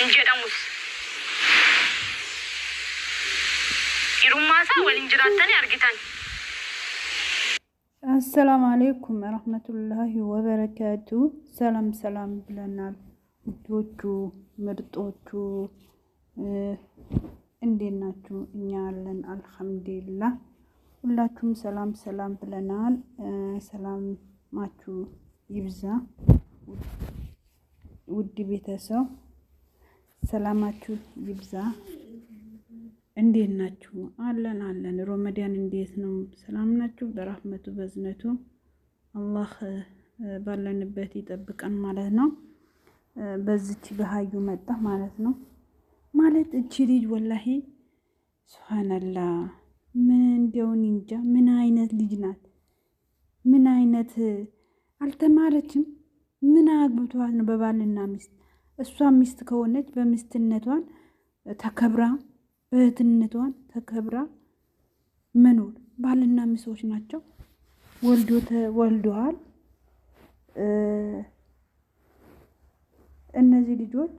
እንጀዳሙስ ይሩማሳ ወልንጅራተን ያርግታን السلام عليكم ورحمة الله وبركاته سلام سلام ብለናል ውዶቹ ምርጦቹ እንዴት ናችሁ? እኛ አለን አልሐምዱሊላህ። ሁላችሁም ሰላም ሰላም ብለናል። ሰላማችሁ ይብዛ ውድ ቤተሰብ፣ ሰላማችሁ ይብዛ። እንዴት ናችሁ? አለን ረመዳን እንዴት ነው? ሰላም ናችሁ? በረህመቱ በዝነቱ አላህ ባለንበት ይጠብቀን ማለት ነው። በዚች በሀዩ መጣ ማለት ነው። ማለት እቺ ልጅ ወላሂ ሱብሃንአላህ ምን እንደውን እንጃ ምን አይነት ልጅ ናት? ምን አይነት አልተማረችም? ምን አግብቷት ነው በባልና ሚስት? እሷ ሚስት ከሆነች በሚስትነቷን ተከብራ በእህትነቷን ተከብራ መኖር። ባልና ሚስቶች ናቸው፣ ወልደዋል። እነዚህ ልጆች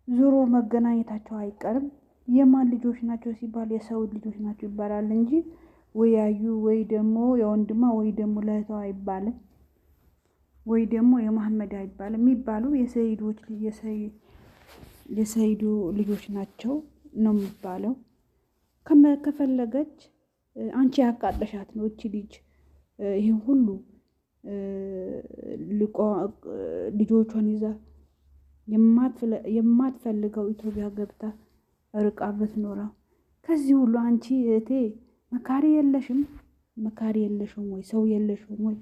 ዞሮ መገናኘታቸው አይቀርም። የማን ልጆች ናቸው ሲባል የሰው ልጆች ናቸው ይባላል እንጂ ወይ ያዩ ወይ ደግሞ የወንድማ ወይ ደግሞ ለእህቷ አይባልም፣ ወይ ደግሞ የመሐመድ አይባልም። የሚባሉ የሰይዱ ልጆች ናቸው ነው የሚባለው። ከፈለገች አንቺ ያቃጠሻት ነው እቺ ልጅ ይሄ ሁሉ ልጆቿን ይዛ የማትፈልገው ኢትዮጵያ ገብታ ርቃ ብትኖራ። ከዚህ ሁሉ አንቺ እህቴ መካሪ የለሽም ወይ? ሰው የለሽም ወይ?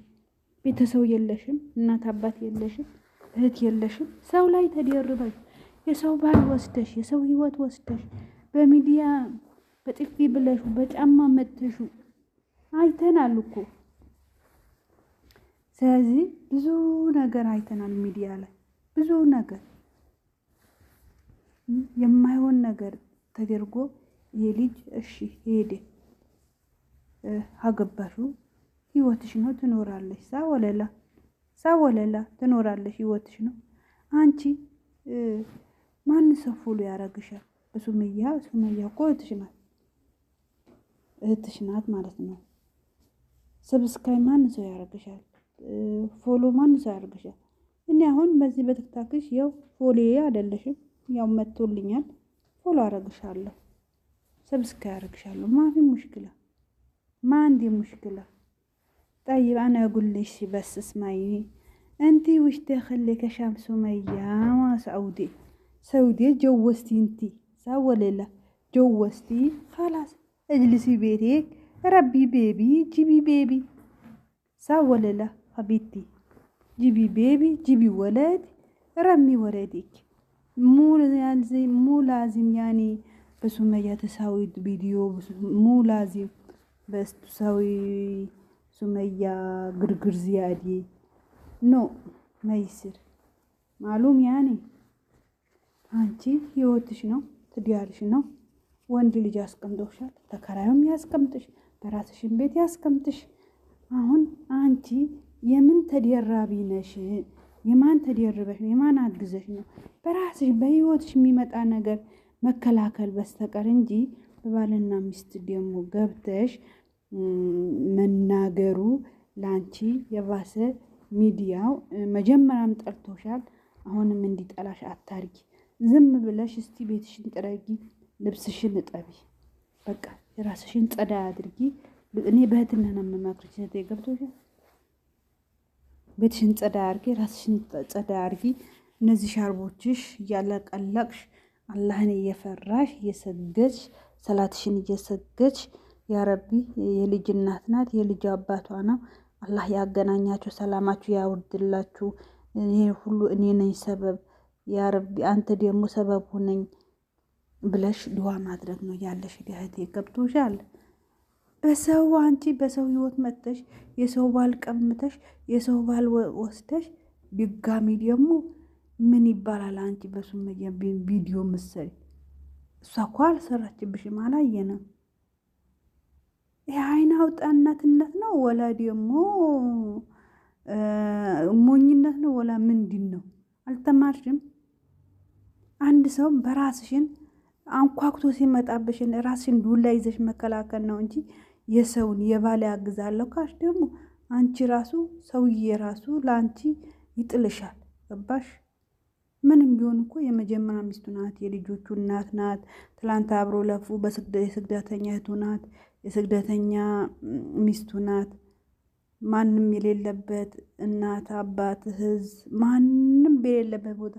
ቤተሰብ የለሽም? እናት አባት የለሽም? እህት የለሽም? ሰው ላይ ተደርበሽ የሰው ባል ወስደሽ የሰው ህይወት ወስደሽ በሚዲያ በጥፊ ብለሹ በጫማ መተሹ አይተናል እኮ። ስለዚህ ብዙ ነገር አይተናል ሚዲያ ላይ ብዙ ነገር የማይሆን ነገር ተደርጎ ይሄ ልጅ እሺ ሄደ፣ አገባሹ ህይወትሽ ነው ትኖራለሽ። ሳወለላ ትኖራለሽ ህይወትሽ ነው። አንቺ ማን ሰው ፎሎ ያረግሻል? ሱመያ እኮ እህትሽ ናት ማለት ነው። ሰብስክራይብ ማን ሰው ያረግሻል? ፎሎ ማን ሰው ያረግሻል? እኔ አሁን በዚህ በትክታክሽ ያው ፎሎ አይደለሽም፣ ያው መጥቶልኛል። ፎሎ አረግሻለሁ፣ ሰብስክራይብ አረግሻለሁ። ማፊ ሙሽኪላ ማንዲ ሙሽኪላ طيب انا اقول لك بس اسمعيني، انتي وش دخلك شام سمية ما سعودي جوزتي انتي سوالله جوزتي خلاص اجلسي بيتك ربي بيبي جيبي بيبي سوالله حبيبتي جيبي بيبي جيبي ولد رمي ولدك. مو لازم يعني بسمية تسوي فيديو، مو لازم بس تسوي سمية قرقر زيادة نو ما يصير معلوم يعني. አንቺ ህይወትሽ ነው ትዲያልሽ ነው። ወንድ ልጅ ያስቀምጦሻል፣ ተከራዩም ያስቀምጥሽ፣ በራስሽን ቤት ያስቀምጥሽ። አሁን አንቺ የምን ተደራቢ ነሽ? የማን ተደርበሽ ነው? የማን አግዘሽ ነው? በራስሽ በህይወትሽ የሚመጣ ነገር መከላከል በስተቀር እንጂ በባልና ሚስት ደግሞ ገብተሽ መናገሩ ላንቺ የባሰ ሚዲያው መጀመሪያም ጠልቶሻል፣ አሁንም እንዲጠላሽ አታርጊ። ዝም ብለሽ እስቲ ቤትሽን ጥረጊ፣ ልብስሽን እጠቢ፣ በቃ የራስሽን ጸዳ አድርጊ። እኔ በእህትና ነው የምመክርሽ። ገብቶሻል? ቤትሽን ጸዳ አድርጊ፣ ራስሽን ጸዳ አድርጊ። እነዚህ ሻርቦችሽ እያለቀለቅሽ አላህን እየፈራሽ እየሰገድሽ ሰላትሽን እየሰገድሽ ያ ረቢ የልጅ እናት ናት፣ የልጅ አባቷ ነው። አላህ ያገናኛችሁ፣ ሰላማችሁ ያውርድላችሁ። ይሄ ሁሉ እኔ ነኝ ሰበብ፣ ያ ረቢ አንተ ደግሞ ሰበብ ሁነኝ ብለሽ ዱዓ ማድረግ ነው ያለሽ እህቴ። ገብቶሻል? አንቺ በሰው ህይወት መጥተሽ የሰው ባል ቀምተሽ የሰው ባል ወስደሽ ድጋሚ ደግሞ ምን ይባላል? አንቺ በሱመያ ቪዲዮ ምሰሪ። እሷ እኮ አልሰራችብሽም፣ አላየንም። የአይን አውጣነትነት ነው ወላ ደግሞ ሞኝነት ነው ወላ ምንድን ነው? አልተማርሽም? አንድ ሰው በራስሽን አንኳኩቶ ሲመጣብሽን ራስሽን ዱላ ይዘሽ መከላከል ነው እንጂ የሰውን የባለ ያግዛለሁ ካሽ ደግሞ አንቺ ራሱ ሰውዬ ራሱ ለአንቺ ይጥልሻል። ገባሽ? ምንም ቢሆን እኮ የመጀመሪያ ሚስቱ ናት፣ የልጆቹ እናት ናት። ትላንት አብሮ ለፉ። የስግደተኛ እህቱ ናት፣ የስግደተኛ ሚስቱ ናት። ማንም የሌለበት እናት አባት ህዝብ ማንም የሌለበት ቦታ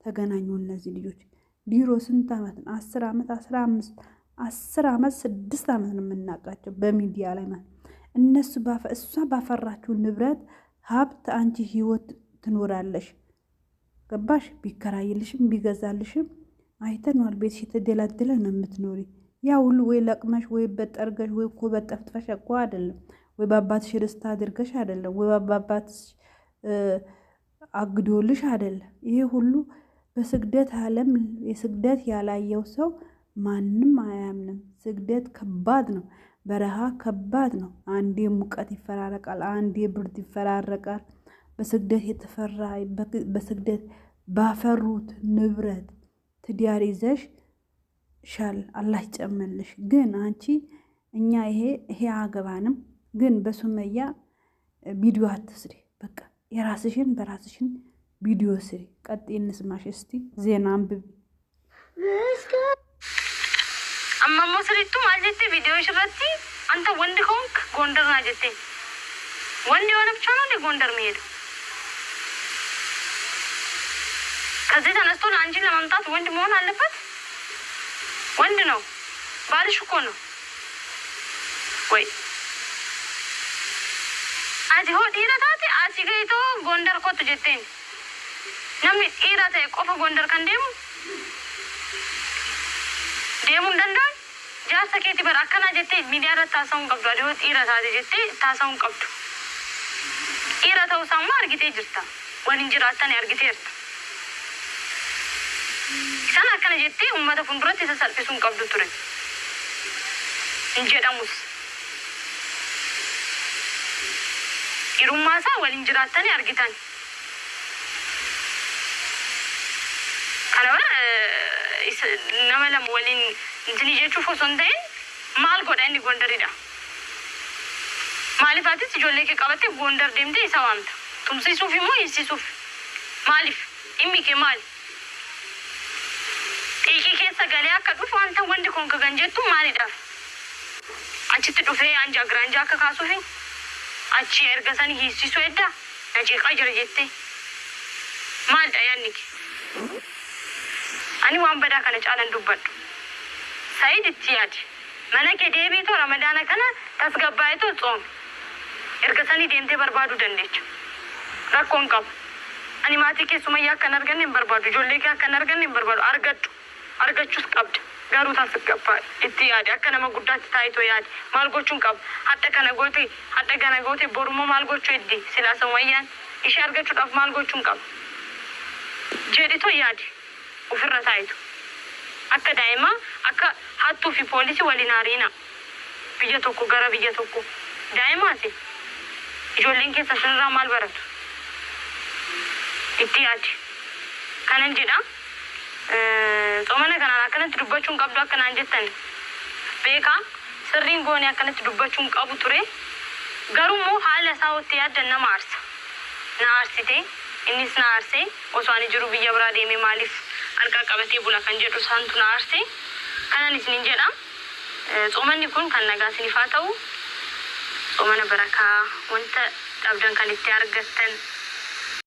ተገናኙ እነዚህ ልጆች። ዲሮ ስንት ዓመት ነው? 10 ዓመት 15 10 ዓመት 6 ዓመት ነው የምናውቃቸው በሚዲያ ላይ ማለት እነሱ እሷ ባፈራችው ንብረት ሀብት አንቺ ህይወት ትኖራለሽ። ገባሽ? ቢከራይልሽም ቢገዛልሽም አይተነዋል። ቤትሽ የተደላደለ ነው የምትኖሪ። ያ ሁሉ ወይ ለቅመሽ ወይ በጠርገሽ ወይ እኮ በጠፍጥፈሽ እኮ አይደለም፣ ወይ በአባትሽ ርስት አድርገሽ አይደለም፣ ወይ በአባትሽ አግዶልሽ አይደለም። ይሄ ሁሉ በስግደት ዓለም የስግደት ያላየው ሰው ማንም አያምንም። ስግደት ከባድ ነው። በረሃ ከባድ ነው። አንዴ ሙቀት ይፈራረቃል፣ አንዴ ብርድ ይፈራረቃል። በስግደት የተፈራ በስግደት ባፈሩት ንብረት ትዳር ይዘሽ ሻል አላህ ይጨመልሽ። ግን አንቺ እኛ ይሄ አገባንም ግን በሱመያ ቪዲዮ አትስሪ። በቃ የራስሽን በራስሽን ቪዲዮ ስሪ። ቀጥይ እንስማሽ እስቲ። ዜና አንብቢ። አማሞ ስሪቱ ማልጀቴ ቪዲዮ ሽረቲ አንተ ወንድ ሆንክ ጎንደር ናጀቴ ወንድ የሆነ ብቻ ነው እንደ ጎንደር የሚሄደው። ከዚህ ተነስቶ ለአንቺን ለማምጣት ወንድ መሆን አለበት? ወንድ ነው ባልሽ እኮ ነው ወይ? አዚ ሆ ዲራታቲ አሲገይቶ ጎንደር ኮት ጀቴን namni dhiira ta'e qofa gondar kan deemu danda'an jaarsa keetii bara akkana jettee miidiyaa irratti taasisuun qabdu. Adii dhiira taate jettee taasisuun qabdu. Dhiira ta'uu isaa immoo argitee jirta. Waliin jiraattan argiteerta. Isaan akkana jettee uummata fuulduratti isa salphisuun qabdu ture. Hin jedhamus. Dhiirummaa isaa waliin jiraattan argitan. nama lama waliin intini jechuuf osoo hin ta'in maal godha inni gondaridha. Maaliifaatis ijoollee kee qabattee gondar deemtee isa waamta. Tumsiisuuf immoo hiisisuuf. Maaliif? Dhimmi kee maali? Xiiqii keessa galee akka dhufu wanta wanti kun kagan jettu maalidhaaf? Achitti dhufee anja giraanja akka kaasuufi achi erga sanii hiisisuu edda na jeeqaa jira jettee maalidha yaadni kee? Ani waan badaa kana caalan dubbadhu. Saayid itti yaadi. Mana kee deebiitu ramadaana kana tasgabbaayitu tsoom. Erga sanii deemtee barbaaduu dandeecha. Rakkoon qabu. Ani maatii kee Sumayyaa akkan arganne hin barbaadu. Ijoollee kee akkan arganne hin barbaadu. Argadhu. Argachuus qabda. Garuu tasgabbaa itti yaadi. Akka nama guddaatti taayitoo yaadi. Maal gochuun qabu? Hadda kana goote borumoo maal gochuu eddi? Silaa Sumayyaan ishee argachuudhaaf maal gochuun qabu? Jedhitoo yaadi. Ofirra taayitu. Akka daa'imaa akka hattuu fi poolisii waliin hariina. Biyya tokko gara biyya tokko. Daa'imaati. Ijoolleen keessa sirraa maal baratu? Itti yaadi. Kanan jedha. Xoomana kanaan akkanatti dubbachuun qabdu akkanaan jettan. Beekaa sirriin goonee akkanatti dubbachuun qabu ture. Garuu haala isaa itti yaaddan nama aarsa. Na aarsite innis na aarsee osoo ani jiru biyya biraa deemee maaliif harkaa qabatee bula kan jedhu isaantu na aarsee. Kanan isiniin jedha. Xoomanni kun kan nagaa isiniif haa ta'u. Xoomana barakaa wanta dhabdan kan itti argattan.